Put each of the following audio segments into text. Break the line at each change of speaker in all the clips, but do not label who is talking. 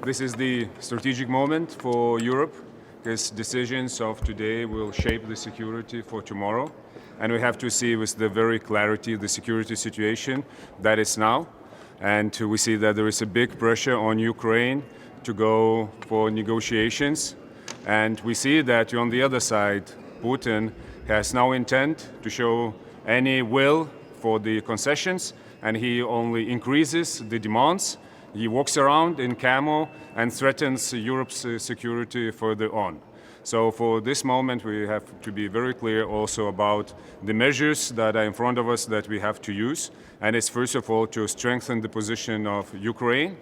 This is the strategic moment for Europe, because decisions of today will shape the security for tomorrow. And we have to see with the very clarity the security situation that is now. And we see that there is a big pressure on Ukraine to go for negotiations. And we see that on the other side, Putin has no intent to show any will for the concessions, and he only increases the demands. He walks around in camo and threatens Europe's security further on. So for this moment, we have to be very clear also about the measures that are in front of us that we have to use. And it's first of all to strengthen the position of Ukraine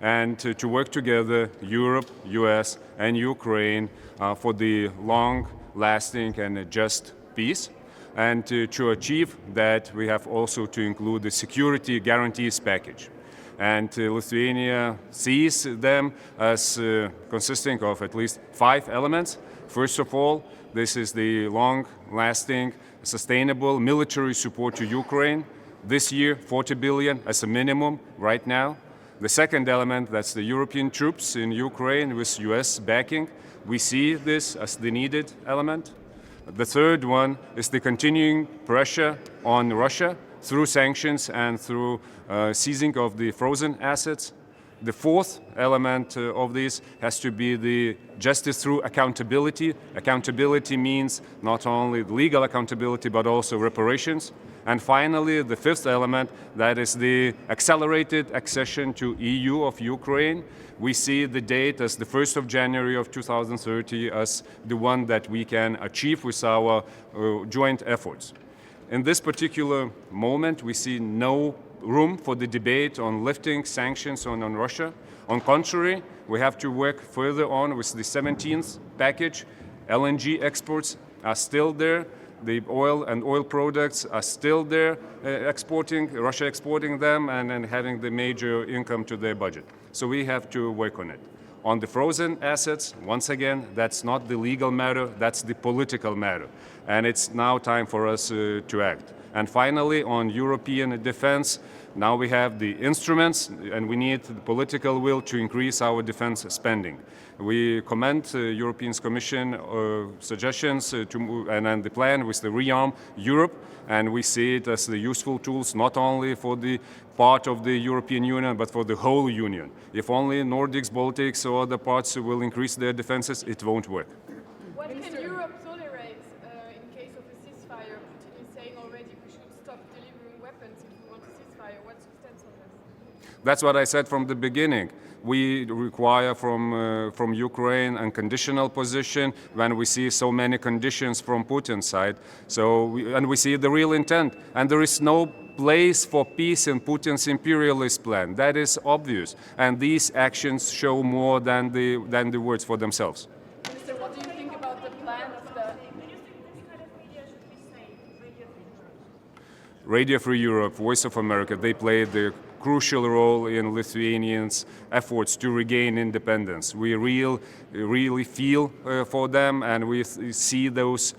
and to work together, Europe, US and Ukraine, for the long-lasting and just peace. And to achieve that, we have also to include the security guarantees package. And Lithuania sees them as consisting of at least 5 elements. First of all, this is the long-lasting, sustainable military support to Ukraine. This year, 40 billion as a minimum right now. The second element, that's the European troops in Ukraine with US backing. We see this as the needed element. The third one is the continuing pressure on Russia through sanctions and through seizing of the frozen assets. The fourth element of this has to be the justice through accountability. Accountability means not only legal accountability, but also reparations. And finally, the fifth element, that is the accelerated accession to EU of Ukraine. We see the date as the 1st of January of 2030 as the one that we can achieve with our joint efforts. In this particular moment, we see no room for the debate on lifting sanctions on Russia. On contrary, we have to work further on with the 17th package. LNG exports are still there. The oil and oil products are still there, Russia exporting them and having the major income to their budget. So we have to work on it. On the frozen assets, once again, that's not the legal matter, that's the political matter. And it's now time for us to act. And finally, on European defense, now we have the instruments and we need the political will to increase our defense spending. We commend the European Commission suggestions and the plan with the Rearm Europe, and we see it as the useful tools not only for the part of the European Union, but for the whole Union. If only Nordics, Baltics or other parts will increase their defenses, it won't work.
What can Europe tolerate in case of a ceasefire? Putin is saying already we should stop delivering weapons if we want a ceasefire. What's the stance on this?
That's what I said from the beginning. We require from Ukraine a conditional position when we see so many conditions from Putin's side. And we see the real intent. And there is no place for peace in Putin's imperialist plan. That is obvious. And these actions show more than the words for themselves.
Minister, what do you think about the plan of the...
Radio Free Europe, Voice of America, they played the crucial role in Lithuanians' efforts to regain independence. We really feel for them, and we see those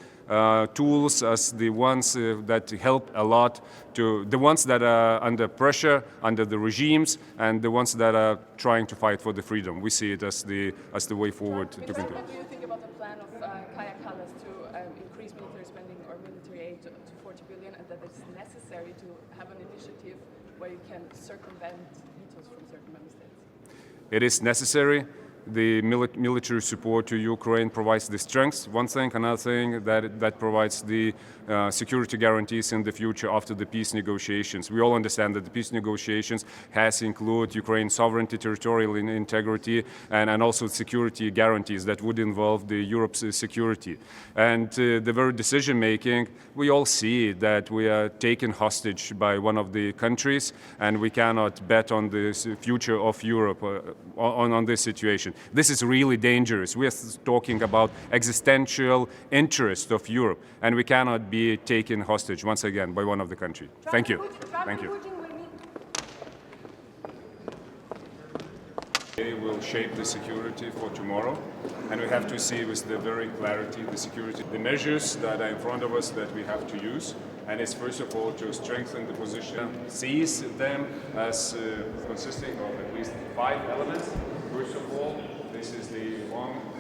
tools as the ones that help a lot to the ones that are under pressure, under the regimes, and the ones that are trying to fight for the freedom. We see it as the way forward to continue.
What do you think about the plan of Kaja Kallas to increase military spending or military aid to 40 billion, and that it's necessary to have an initiative where you can circumvent vetoes from certain member states?
It is necessary. The military support to Ukraine provides the strength, one thing. Another thing, that provides the security guarantees in the future after the peace negotiations. We all understand that the peace negotiations has include Ukraine's sovereignty, territorial integrity, and also security guarantees that would involve the Europe's security. And the very decision-making, we all see that we are taken hostage by one of the countries, and we cannot bet on the future of Europe on this situation. This is really dangerous. We are talking about existential interest of Europe, and we cannot be taken hostage once again by one of the countries. Thank you. Thank you. They will shape the security for tomorrow, and we have to see with the very clarity the measures that are in front of us that we have to use. And it's first of all to strengthen the position, sees them as consisting of at least 5 elements. First of all, this is the long